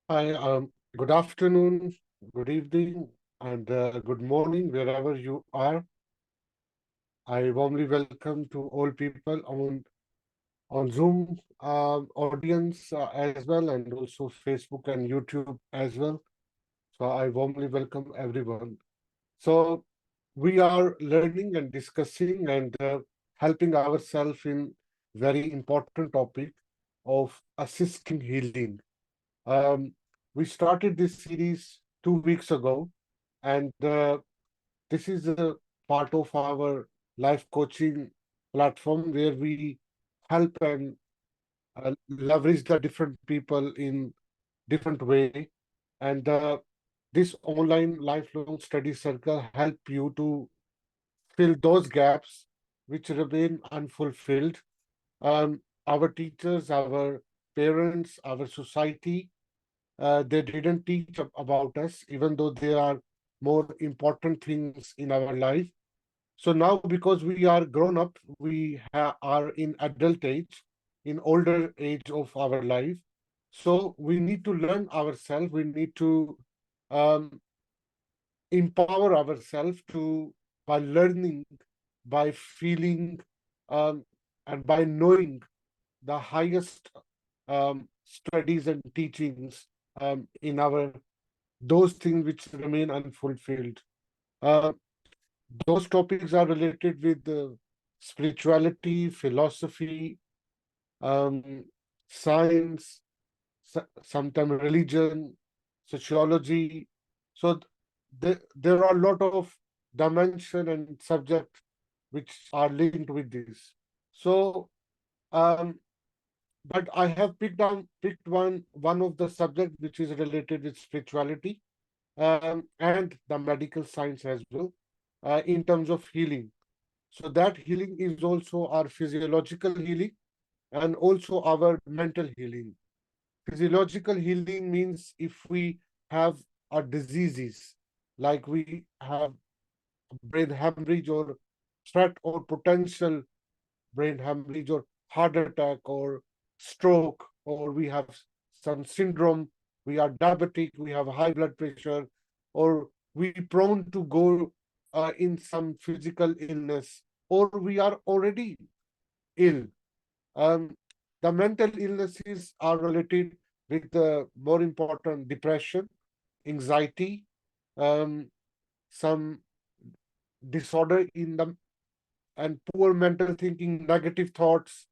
Hi, good afternoon, good evening, and good morning, wherever you are. I warmly welcome to all people on Zoom audience as well, and also Facebook and YouTube as well. So I warmly welcome everyone. So we are learning and discussing and helping ourselves in very important topic of assisting healing. Um, we started this series 2 weeks ago, and this is a part of our life coaching platform where we help and leverage the different people in different way. And this online lifelong study circle help you to fill those gaps which remain unfulfilled. Our teachers, our parents, our society, they didn't teach about us, even though they are more important things in our life. So now, because we are grown up, we are in adult age, in older age of our life. So we need to learn ourselves. We need to um, empower ourselves to by learning, by feeling, um, and by knowing the highest studies and teachings in our those things which remain unfulfilled. Uh, those topics are related with spirituality, philosophy, um, science, sometimes religion, sociology. So there are a lot of dimension and subject which are linked with this. So, um, but I have picked one of the subject which is related with spirituality and the medical science as well, in terms of healing. So that healing is also our physiological healing and also our mental healing. Physiological healing means if we have a diseases, like we have brain hemorrhage or threat or potential brain hemorrhage or heart attack or stroke, or we have some syndrome, we are diabetic, we have high blood pressure, or we prone to go in some physical illness, or we are already ill. Um, the mental illnesses are related with the more important depression, anxiety, um, some disorder in the and poor mental thinking, negative thoughts,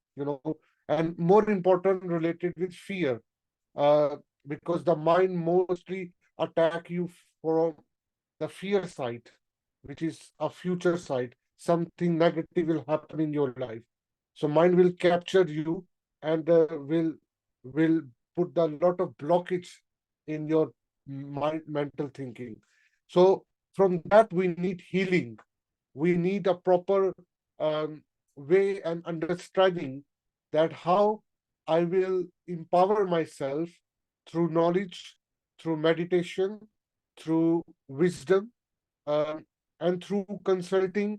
and more important related with fear, uh, because the mind mostly attack you from the fear side, which is a future side. Something negative will happen in your life. So mind will capture you and will put a lot of blockage in your mind mental thinking. So from that we need healing. We need a proper um, way and understanding that how I will empower myself through knowledge, through meditation, through wisdom, um, and through consulting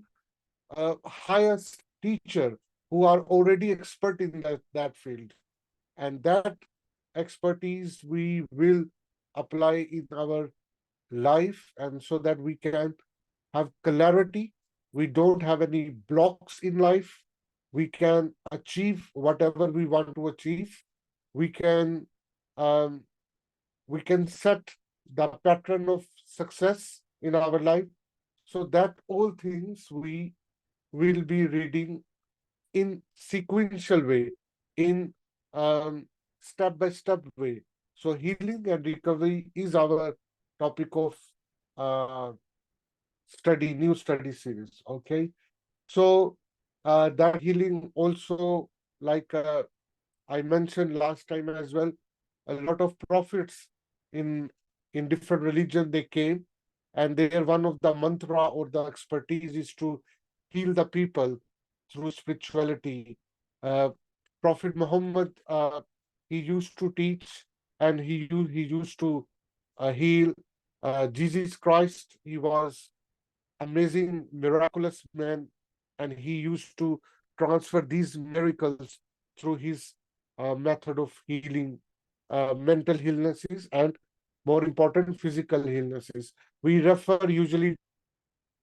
highest teacher who are already expert in that field. And that expertise we will apply in our life, and so that we can have clarity. We don't have any blocks in life. We can achieve whatever we want to achieve. We can um, we can set the pattern of success in our life. So that all things we will be reading in sequential way, in step by step way. So healing and recovery is our topic of uh, new study series. Okay, so that healing also, like I mentioned last time as well, a lot of prophets in in different religion they came, and their one of the mantra or the expertise is to heal the people through spirituality. Uh, Prophet Muhammad, he used to teach, and he used to heal. Jesus Christ, he was amazing, miraculous man, and he used to transfer these miracles through his method of healing. mental illnesses and more important physical illnesses. We refer usually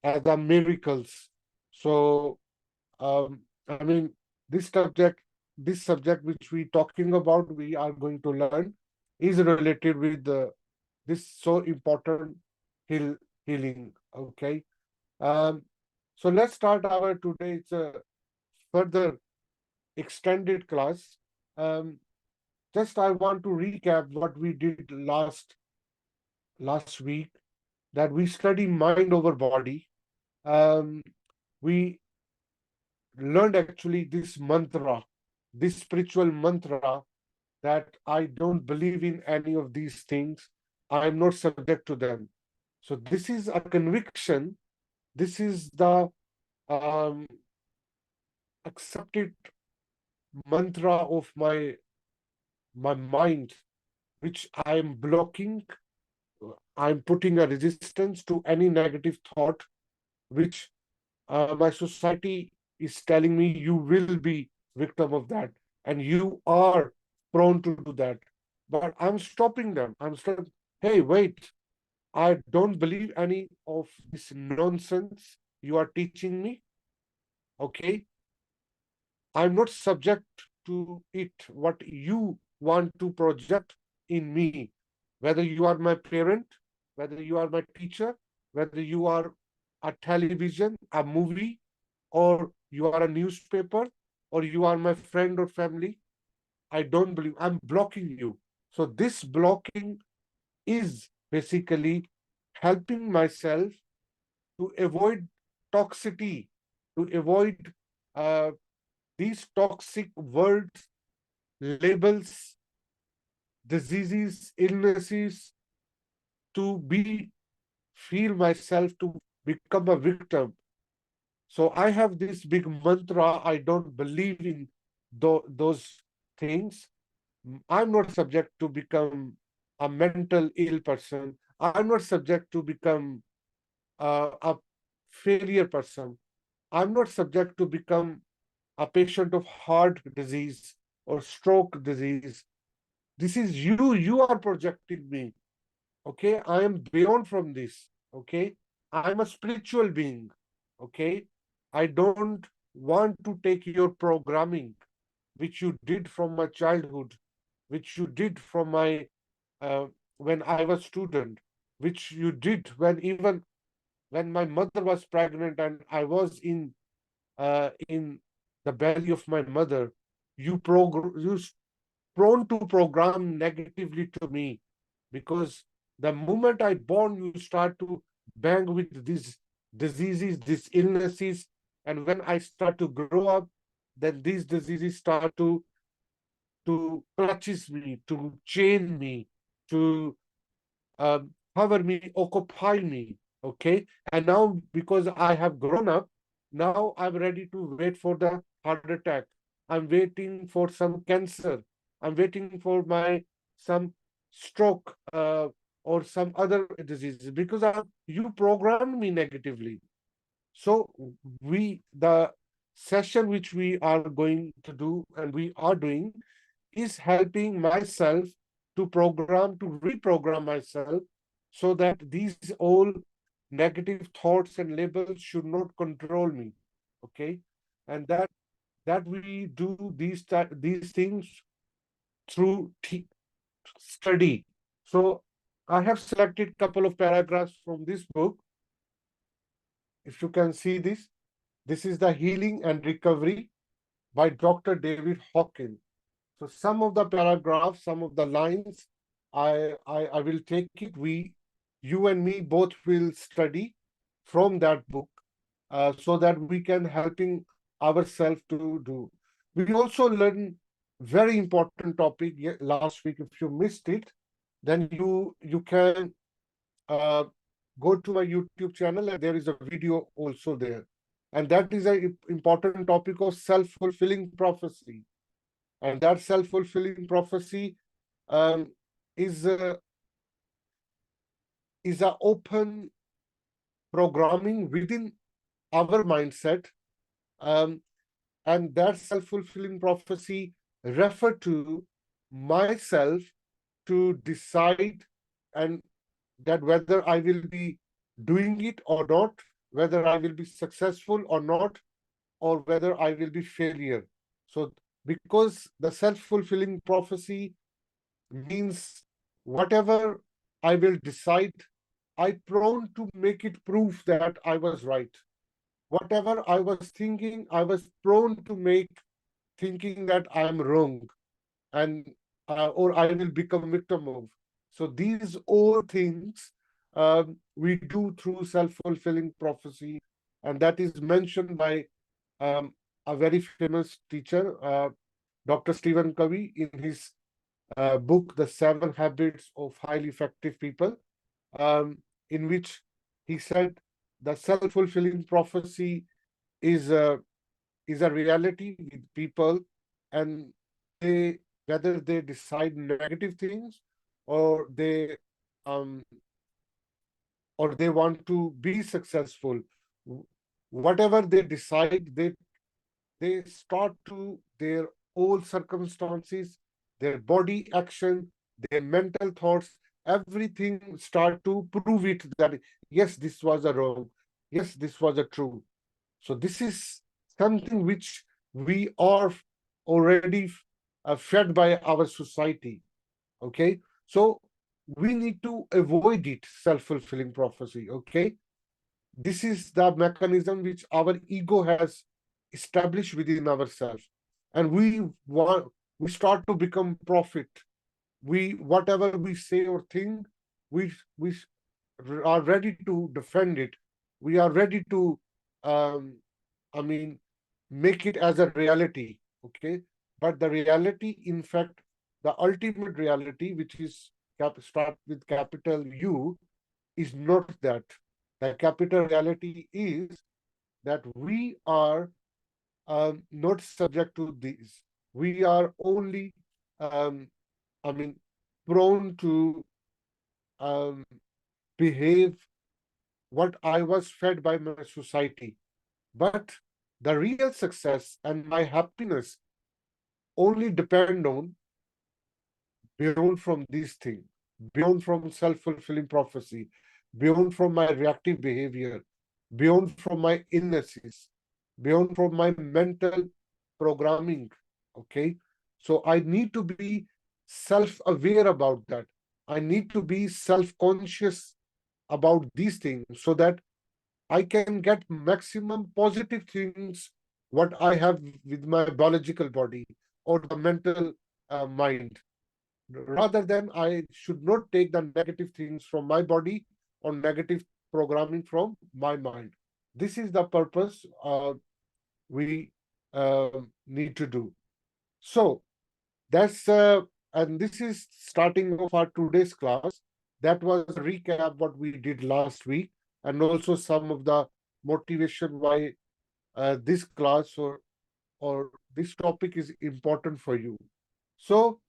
as the miracles. So I mean, this subject, this subject which we talking about, we are going to learn, is related with this so important healing. Okay. Um, so let's start our today. It's a further extended class. Um, just I want to recap what we did last week. That we study mind over body. Um, we learned actually this mantra, this spiritual mantra, that I don't believe in any of these things. I am not subject to them. So this is a conviction. This is the um, accepted mantra of my mind, which I am blocking. I'm putting a resistance to any negative thought, which my society is telling me you will be victim of that, and you are prone to do that. But I'm stopping them. I'm stopping. Hey, wait! I don't believe any of this nonsense you are teaching me. Okay, I'm not subject to it. What you want to project in me, whether you are my parent, whether you are my teacher, whether you are a television, a movie, or you are a newspaper, or you are my friend or family, I don't believe. I'm blocking you. So this blocking is basically helping myself to avoid toxicity, to avoid uh, these toxic words, labels, diseases, illnesses, to be feel myself to become a victim. So I have this big mantra. I don't believe in those things. I'm not subject to become a mental ill person. I'm not subject to become a failure person. I'm not subject to become a patient of heart disease or stroke disease. This is you. You are projecting me. Okay. I am beyond from this. Okay. I'm a spiritual being. Okay. I don't want to take your programming, which you did from my childhood, which you did from my uh, when I was student, which you did when even when my mother was pregnant and I was in the belly of my mother. You prone to program negatively to me, because the moment I born, you start to bang with these diseases, these illnesses, and when I start to grow up, then these diseases start to clutches me, to chain me, to cover me, occupy me. Okay. And now, because I have grown up, now I'm ready to wait for the heart attack. I'm waiting for some cancer. I'm waiting for my some stroke or some other diseases, because you programmed me negatively. So the session which we are going to do and we are doing is helping myself to program, to reprogram myself, so that these all negative thoughts and labels should not control me. Okay. And that we do these things through study. So I have selected couple of paragraphs from this book. If you can see this is the Healing and Recovery by Dr. David Hawkins. So some of the paragraphs, some of the lines, I will take it. You and me both will study from that book, so that we can helping ourselves to do. We also learn very important topic last week. If you missed it, then you can uh, go to my YouTube channel, and there is a video also there. And that is an important topic of self-fulfilling prophecy. And that self-fulfilling prophecy um, is a open programming within our mindset, um, and that self-fulfilling prophecy refer to myself to decide and that whether I will be doing it or not, whether I will be successful or not, or whether I will be failure. So because the self-fulfilling prophecy means whatever I will decide, I prone to make it proof that I was right. Whatever I was thinking, I was prone to make thinking that I am wrong and or I will become victim of. So these all things we do through self-fulfilling prophecy, and that is mentioned by um, a very famous teacher, Dr. Stephen Covey, in his book, The Seven Habits of Highly Effective People, um, in which he said the self-fulfilling prophecy is a is a reality with people, and they whether they decide negative things or um, they want to be successful, whatever they decide, they start to their old circumstances, their body action, their mental thoughts, everything start to prove it that yes, this was a wrong, yes, this was a true. So this is something which we are already fed by our society. Okay, so we need to avoid it, self-fulfilling prophecy. Okay, this is the mechanism which our ego has established within ourselves, and we start to become prophet. We whatever we say or think, we are ready to defend it. We are ready to, um, I mean, make it as a reality. Okay, but the reality, in fact, the ultimate reality, which is start with capital U, is not that. The capital reality is that we are not subject to these. We are only, um, I mean, prone to um, behave what I was fed by my society. But the real success and my happiness only depend on beyond from these things, beyond from self-fulfilling prophecy, beyond from my reactive behavior, beyond from my illnesses, beyond from my mental programming. Okay. So I need to be self-aware about that. I need to be self-conscious about these things so that I can get maximum positive things what I have with my biological body or the mental mind, rather than I should not take the negative things from my body or negative programming from my mind. This is the purpose we need to do. So that's and this is starting of our today's class. That was a recap what we did last week, and also some of the motivation why this class or this topic is important for you. So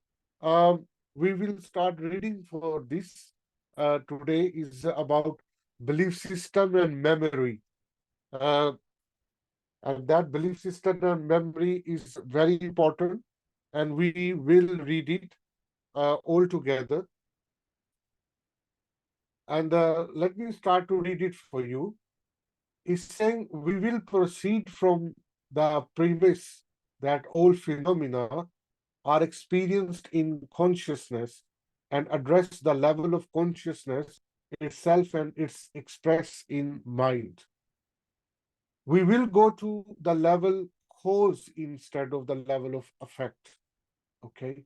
we will start reading for this. Today is about belief system and memory. Uh, and that belief system and memory is very important. And we will read it all together. And let me start to read it for you. It's saying we will proceed from the premise that all phenomena are experienced in consciousness and address the level of consciousness itself and its express in mind. We will go to the level cause instead of the level of effect. Okay.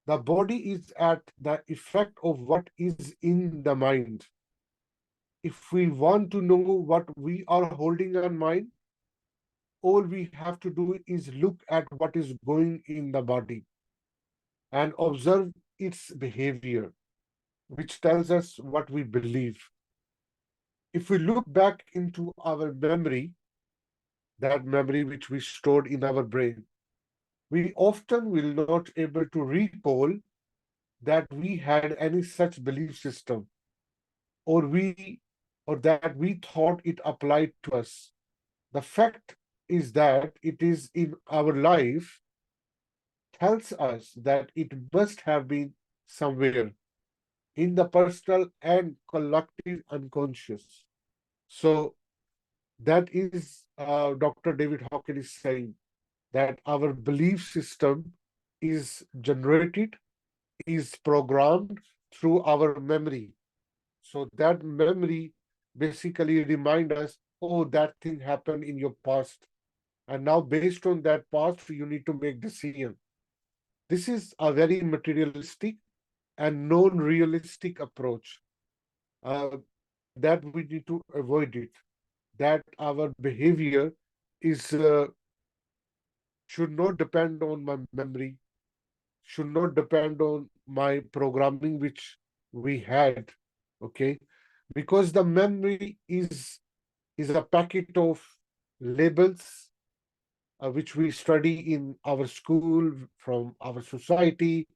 The body is at the effect of what is in the mind. If we want to know what we are holding in mind, all we have to do is look at what is going in the body and observe its behavior, which tells us what we believe. If we look back into our memory, that memory which we stored in our brain, we often will not able to recall that we had any such belief system, or we or that we thought it applied to us. The fact is that it is in our life tells us that it must have been somewhere in the personal and collective unconscious. So that is Dr. David Hawkins is saying that our belief system is generated, is programmed through our memory. So that memory basically remind us, oh, that thing happened in your past. And now based on that past, you need to make decision. This is a very materialistic and non-realistic approach that we need to avoid it. That our behavior is should not depend on my memory, should not depend on my programming which we had. Okay, because the memory is a packet of labels which we study in our school, from our society,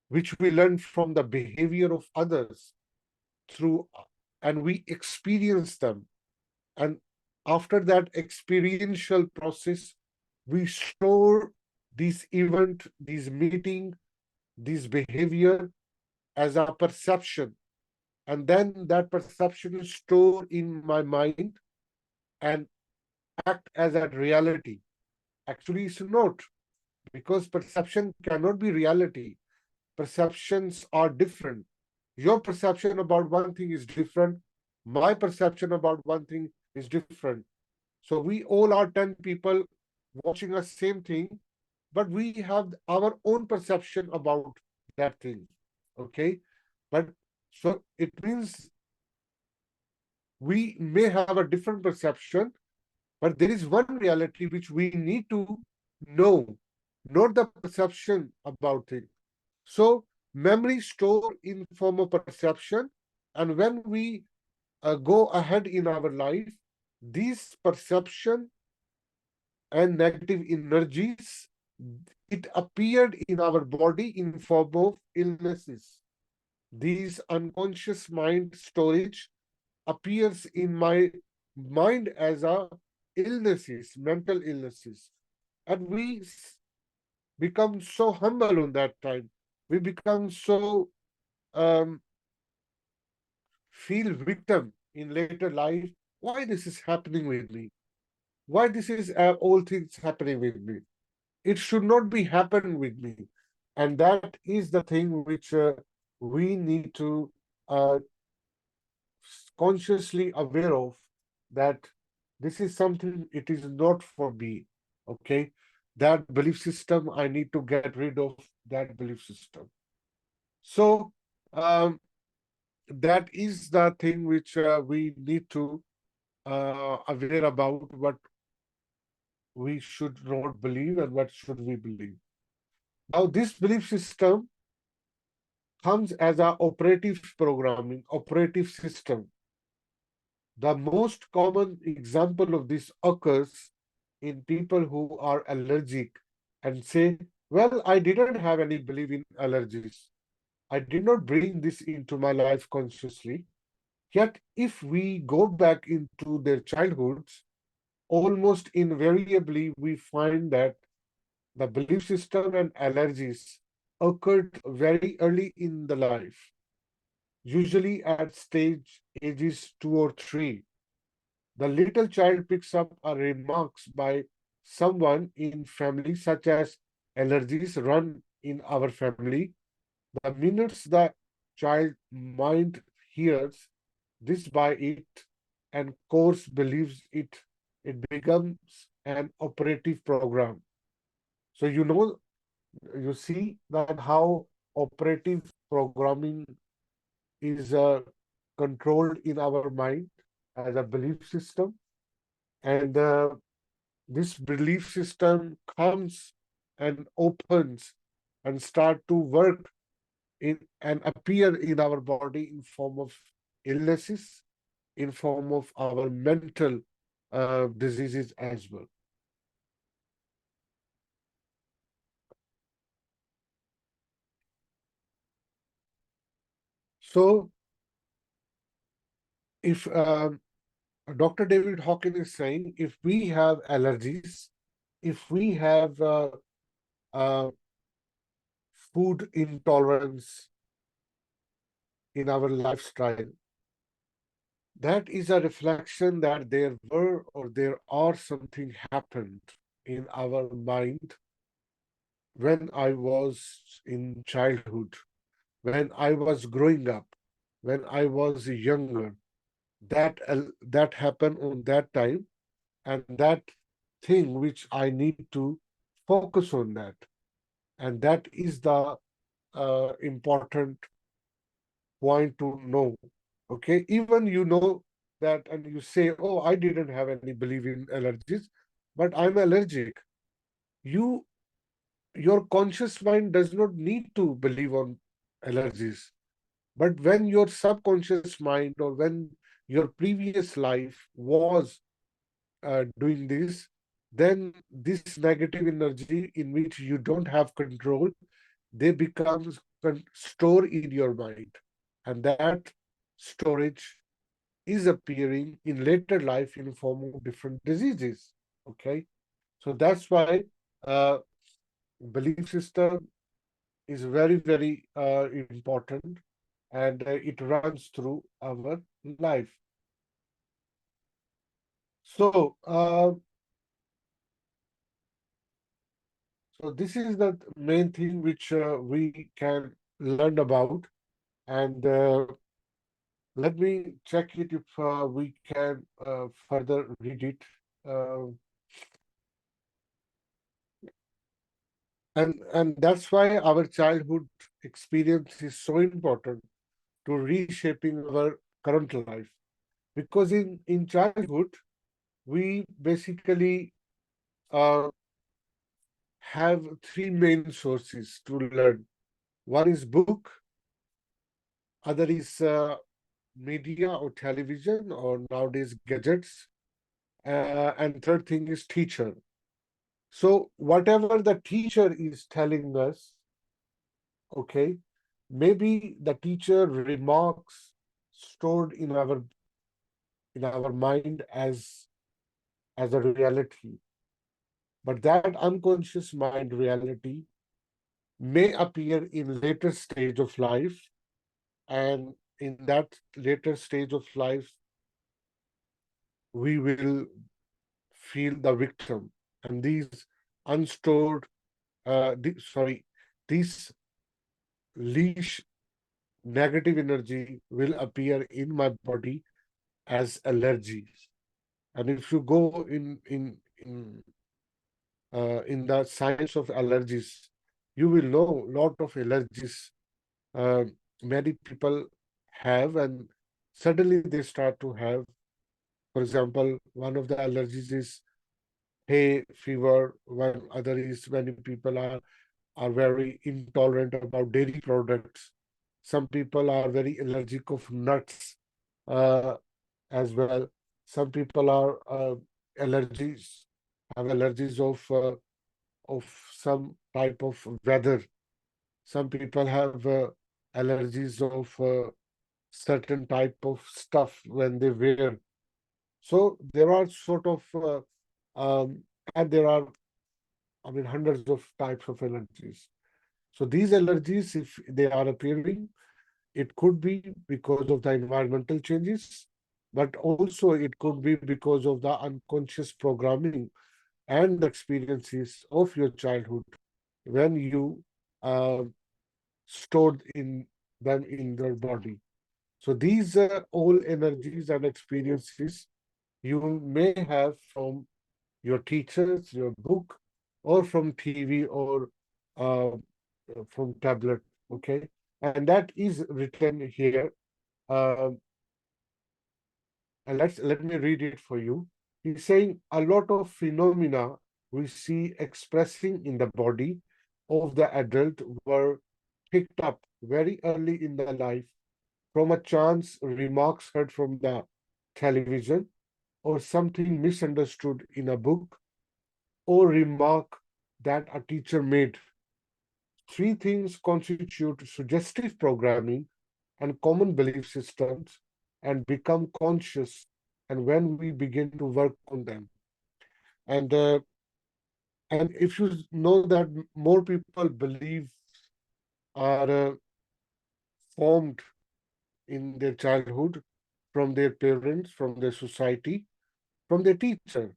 which we learn from the behavior of others through, and we experience them. And after that experiential process, we store this event, this meeting, this behavior as a perception. And then that perception is stored in my mind and act as a reality. Actually, it's not, because perception cannot be reality. Perceptions are different. Your perception about one thing is different. My perception about one thing is different. So we all are 10 people watching a same thing, but we have our own perception about that thing. Okay. But so it means we may have a different perception, but there is one reality which we need to know, not the perception about it. So memory store in form of perception, and when we go ahead in our life, these perception and negative energies, it appeared in our body in form of illnesses. These unconscious mind storage appears in my mind as a illnesses, mental illnesses. And we become so humble on that time. We become so um, feel victim in later life. Why this is happening with me? Why this is all things happening with me? It should not be happening with me. And that is the thing which we need to uh, consciously aware of, that this is something, it is not for me. Okay, that belief system, I need to get rid of that belief system. So um, that is the thing which we need to aware about, what we should not believe and what should we believe. Now this belief system comes as a operative programming, operative system. The most common example of this occurs in people who are allergic and say, well, I didn't have any belief in allergies. I did not bring this into my life consciously. Yet, if we go back into their childhoods, almost invariably we find that the belief system and allergies occurred very early in the life, usually at stage ages 2 or 3. The little child picks up a remarks by someone in family, such as allergies run in our family. The minutes the child mind hears this by it and course believes it, it becomes an operative program. So you see that how operative programming is controlled in our mind as a belief system, and this belief system comes and opens and start to work in and appear in our body in form of illnesses, in form of our mental diseases as well. So if Dr. David Hawkins is saying, if we have allergies, if we have uh, food intolerance in our lifestyle, that is a reflection that there were or there are something happened in our mind when I was in childhood, when I was growing up, when I was younger. That happened on that time, and that thing which I need to focus on that, and that is the important point to know. Okay, even you know that, and you say, "Oh, I didn't have any belief in allergies, but I'm allergic." You, your conscious mind does not need to believe on allergies, but when your subconscious mind or when your previous life was doing this, then this negative energy in which you don't have control, they become stored in your mind, and that storage is appearing in later life in form of different diseases. Okay, so that's why uh, belief system is very very important, and it runs through our life. So this is the main thing which we can learn about, and let me check it if we can further read it. Uh, and that's why our childhood experience is so important to reshaping our current life. Because in childhood, we basically uh, have three main sources to learn. One is book, other is media or television or nowadays gadgets, and third thing is teacher. So whatever the teacher is telling us, okay, maybe the teacher remarks stored in our mind as a reality, but that unconscious mind reality may appear in later stage of life, and in that later stage of life we will feel the victim, and these unstored this leash negative energy will appear in my body as allergies. And if you go in the science of allergies, you will know lot of allergies uh, many people have, and suddenly they start to have. For example, one of the allergies is hay fever. One other is many people are very intolerant about dairy products. Some people are very allergic of nuts uh, as well. Some people are allergies have allergies of some type of weather. Some people have allergies of certain type of stuff when they wear. So there are sort of and there are, I mean, hundreds of types of allergies. So these allergies, if they are appearing, it could be because of the environmental changes, but also it could be because of the unconscious programming and experiences of your childhood when you uh, stored in them in your body. So these all energies and experiences you may have from your teachers, your book, or from TV or uh, from tablet. Okay, and that is written here. Uh, and let me read it for you. He's saying a lot of phenomena we see expressing in the body of the adult were picked up very early in the life from a chance remarks heard from the television or something misunderstood in a book or remark that a teacher made. Three things constitute suggestive programming and common belief systems and become conscious, and when we begin to work on them. And and if you know that more people believe are formed in their childhood from their parents, from their society, from their teacher,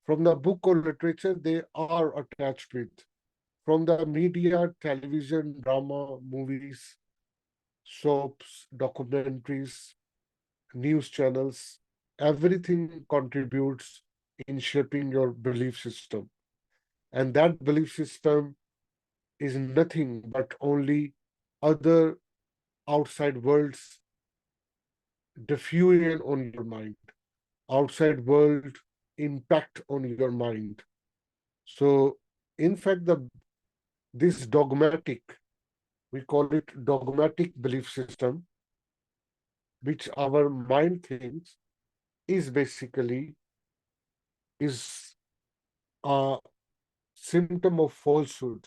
from the book or literature they are attached with, from the media, television, drama, movies, soaps, documentaries, news channels. Everything contributes in shaping your belief system. And that belief system is nothing but only other outside world's diffusion on your mind, outside world impact on your mind. So, in fact, the this dogmatic, we call it dogmatic belief system, which our mind thinks is basically is a symptom of falsehood.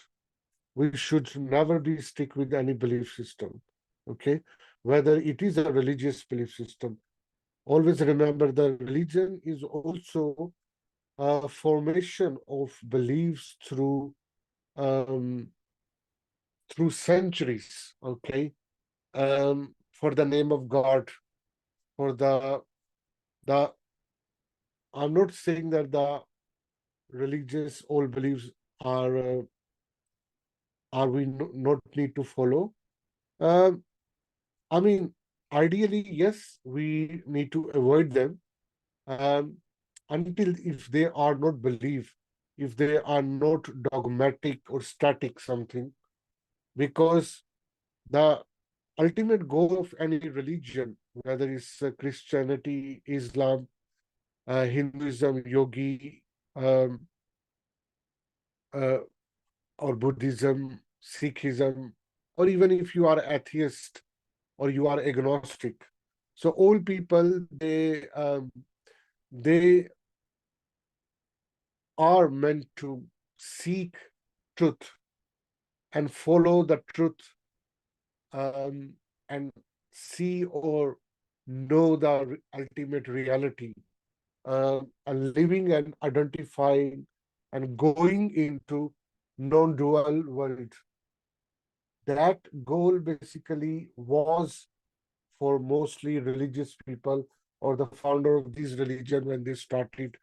We should never be stick with any belief system. Okay, whether it is a religious belief system, always remember the religion is also a formation of beliefs um, through centuries. Okay, for the name of God, for the I'm not saying that the religious all beliefs are we not need to follow. Um, I mean, ideally, yes, we need to avoid them um, until if they are not belief, if they are not dogmatic or static something, because the ultimate goal of any religion, whether it's Christianity, Islam, Hinduism, yogi, um, uh, or Buddhism, Sikhism, or even if you are atheist or you are agnostic. So all people they are meant to seek truth and follow the truth um, and see or know the ultimate reality, and living and identifying and going into non-dual world. That goal basically was for mostly religious people or the founder of this religion when they started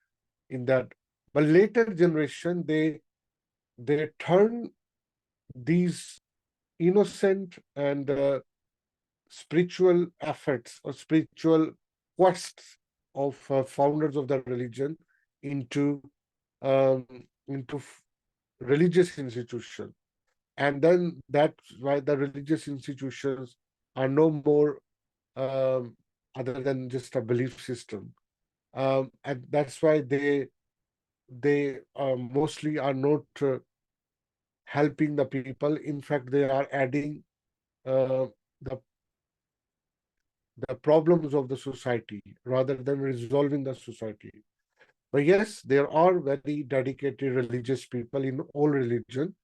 in that. But later generation, they turn these innocent and spiritual efforts or spiritual quests of founders of the religion into um, into religious institution, and then that's why the religious institutions are no more other than just a belief system, and that's why they mostly are not helping the people. In fact, they are adding uh, the the problems of the society rather than resolving the society. But yes, there are very dedicated religious people in all religion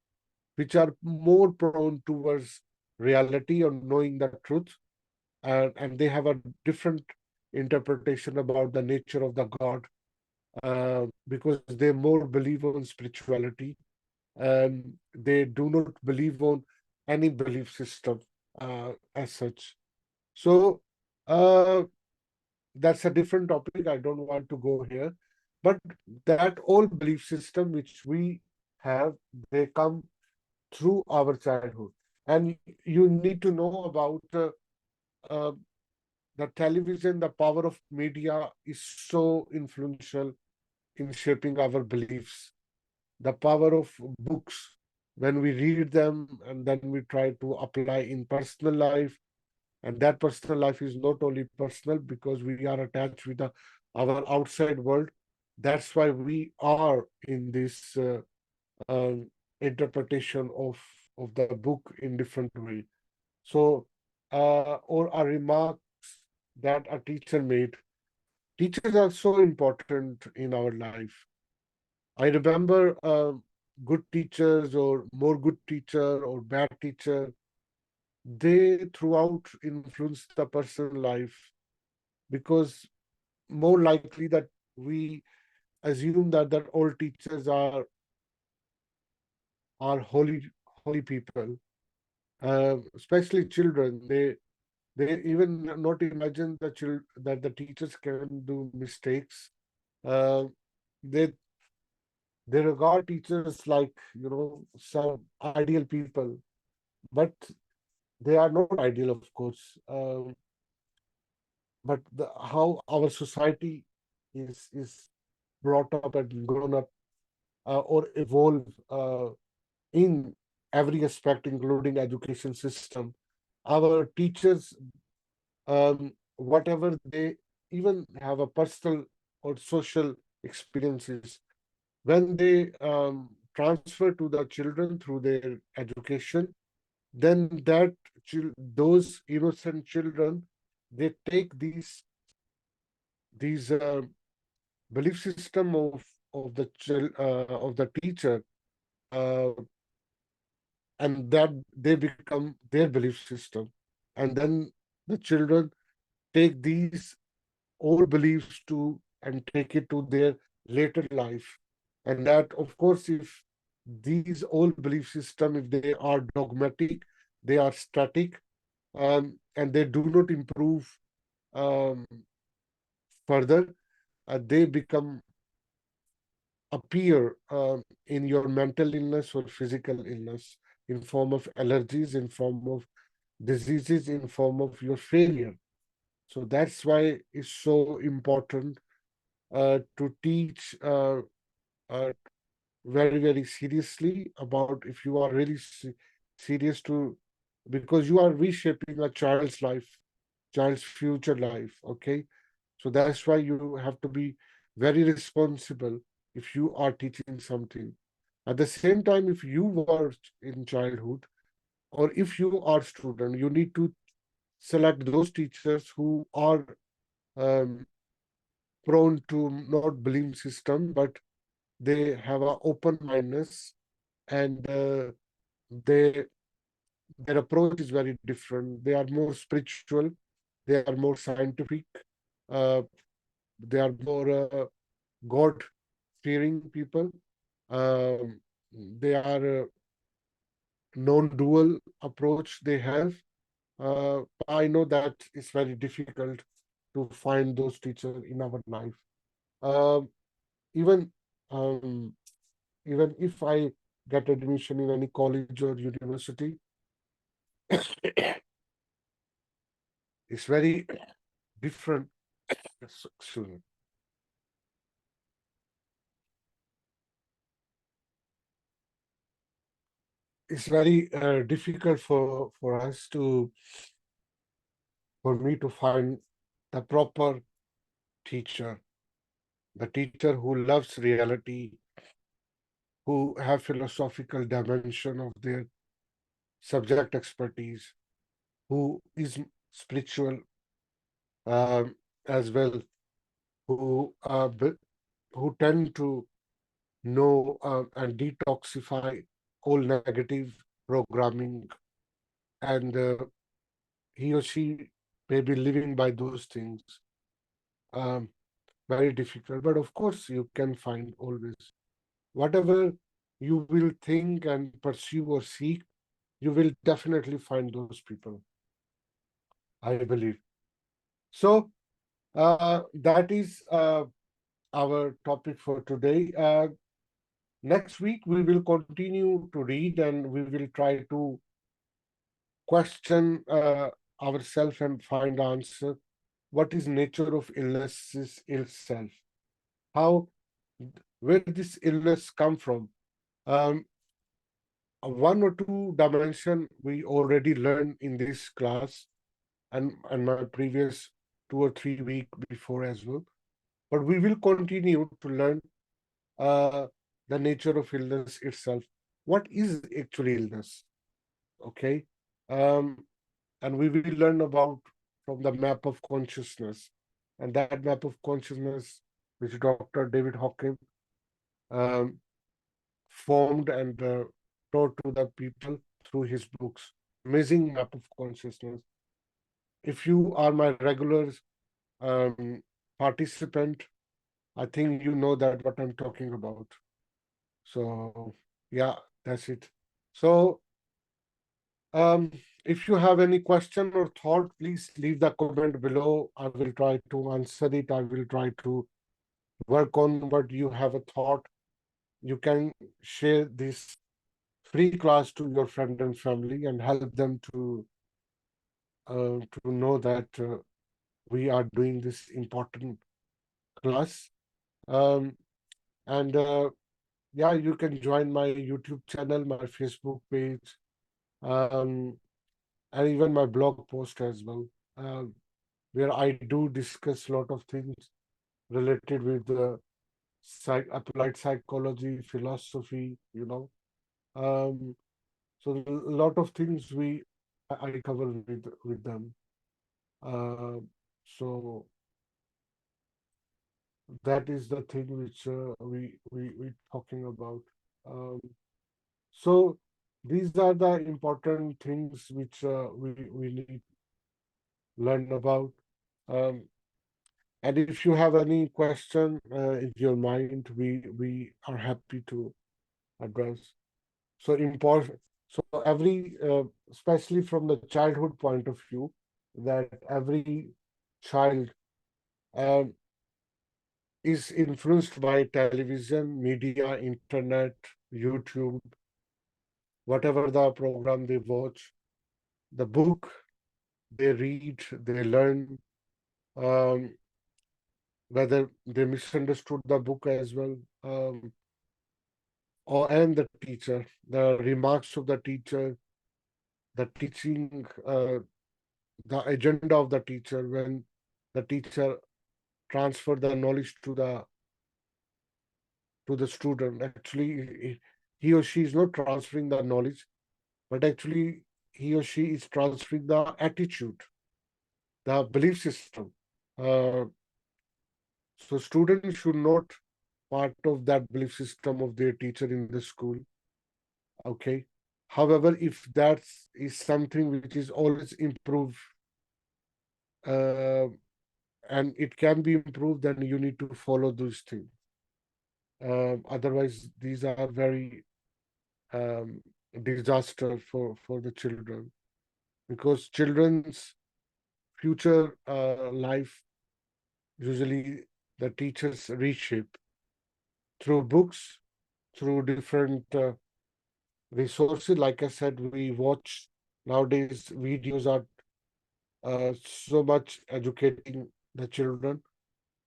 which are more prone towards reality or knowing the truth, and they have a different interpretation about the nature of the God, because they more believe on spirituality and they do not believe on any belief system as such. So uh, that's a different topic. I don't want to go here, but that all belief system which we have, they come through our childhood, and you need to know about uh, the television. The power of media is so influential in shaping our beliefs. The power of books, when we read them and then we try to apply in personal life, and that personal life is not only personal because we are attached with our outside world. That's why we are in this interpretation of the book in different way. So or a remarks that a teacher made. Teachers are so important in our life. I remember good teachers or more good teacher or bad teacher, they throughout influence the personal life, because more likely that we assume that all teachers are holy people. especially children. They even not imagine that the teachers can do mistakes. Uh, they they regard teachers like, some ideal people, but they are not ideal, of course. But how our society is brought up and grown up, or evolve, in every aspect, including education system. Our teachers, whatever they even have a personal or social experiences, when they transfer to the children through their education, then those innocent children, they take these belief system of the teacher, uh, and that they become their belief system, and then the children take these old beliefs to and take it to their later life. And that, of course, if these old belief system, if they are dogmatic, they are static, and they do not improve um, further, they become appear in your mental illness or physical illness, in form of allergies, in form of diseases, in form of your failure. So that's why it's so important to teach very, very seriously about, if you are really serious to, because you are reshaping a child's life, child's future life. Okay. So that's why you have to be very responsible if you are teaching something. At the same time, if you were in childhood, or if you are student, you need to select those teachers who are um, prone to not belief system, but they have an open mindedness, and they their approach is very different. They are more spiritual, they are more scientific, uh, they are more God fearing people. Um, they are non-dual approach they have. I know that it's very difficult to find those teachers in our life. Um, even um, even if I get admission in any college or university, it's very different. Excuse me. It's very difficult for us to for me to find the proper teacher, the teacher who loves reality, who have philosophical dimension of their subject expertise, who is spiritual as well, who tend to know and detoxify all negative programming, and he or she may be living by those things. Um, Very difficult, but of course you can find always. Whatever you will think and pursue or seek, you will definitely find those people, I believe. So that is our topic for today. Next week we will continue to read, and we will try to question ourselves and find answer. What is nature of illnesses itself? How Where this illness come from? Um, One or two dimension we already learned in this class, and my previous 2 or 3 week before as well. But we will continue to learn uh, the nature of illness itself. What is actually illness? Okay, um, and we will learn about from the map of consciousness, and that map of consciousness, which Dr. David Hawkins um, formed and taught to the people through his books. Amazing map of consciousness. If you are my regular um, participant, I think you know that what I'm talking about. So yeah, that's it. So If you have any question or thought, please leave the comment below. I will try to answer it. I will try to work on what you have a thought. You can share this free class to your friend and family and help them to know that we are doing this important class. Um, and yeah, you can join my YouTube channel, my Facebook page, um, and even my blog post as well, uh, where I do discuss a lot of things related with applied psychology, philosophy, so a lot of things I cover with them. Uh, so that is the thing which we talking about. Um, so these are the important things which we need learn about. Um, and if you have any question in your mind, we are happy to address. So important. So every, especially from the childhood point of view, that every child um, is influenced by television, media, internet, YouTube, whatever the program they watch, the book they read, they learn, um, whether they misunderstood the book as well, or and the teacher, the remarks of the teacher, the teaching, the agenda of the teacher when the teacher transfer the knowledge to the student. Actually, he or she is not transferring the knowledge, but actually he or she is transferring the attitude, the belief system. Uh, so students should not part of that belief system of their teacher in the school. Okay. However, if that is something which is always improved, uh, and it can be improved, then you need to follow those things. Otherwise, these are very um, disaster for the children, because children's future life usually the teachers reshape through books, through different resources. Like I said, we watch nowadays videos are so much educating the children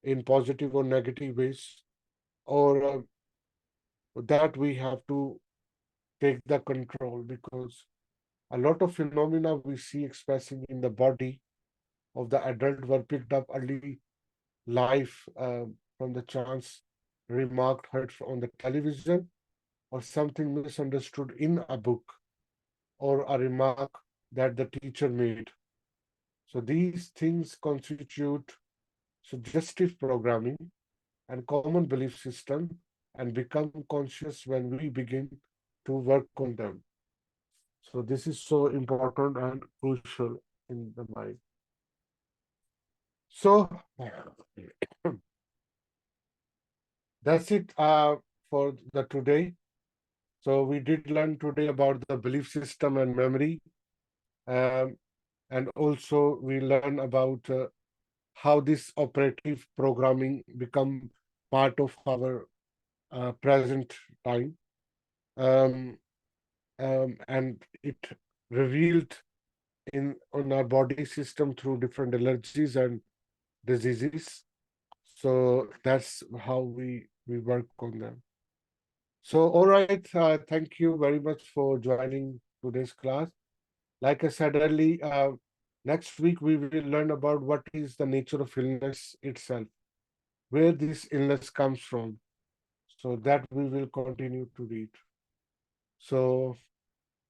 in positive or negative ways, or that we have to take the control, because a lot of phenomena we see expressing in the body of the adult were picked up early life, from the chance remark heard on the television, or something misunderstood in a book, or a remark that the teacher made. So these things constitute suggestive programming and common belief system, and become conscious when we begin to work on them. So this is so important and crucial in the mind. So that's it for the today. So we did learn today about the belief system and memory, um, and also we learn about how this operative programming become part of our present time, um, and it revealed in on our body system through different allergies and diseases. So that's how we work on them. So all right, thank you very much for joining today's class. Like I said earlier, next week we will learn about what is the nature of illness itself, where this illness comes from. So that we will continue to read. So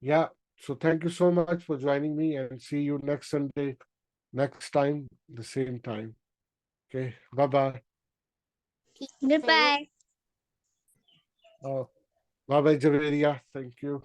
yeah, so thank you so much for joining me, and see you next Sunday, next time, the same time. Okay, bye bye. Goodbye. Bye bye, Javeria. Thank you.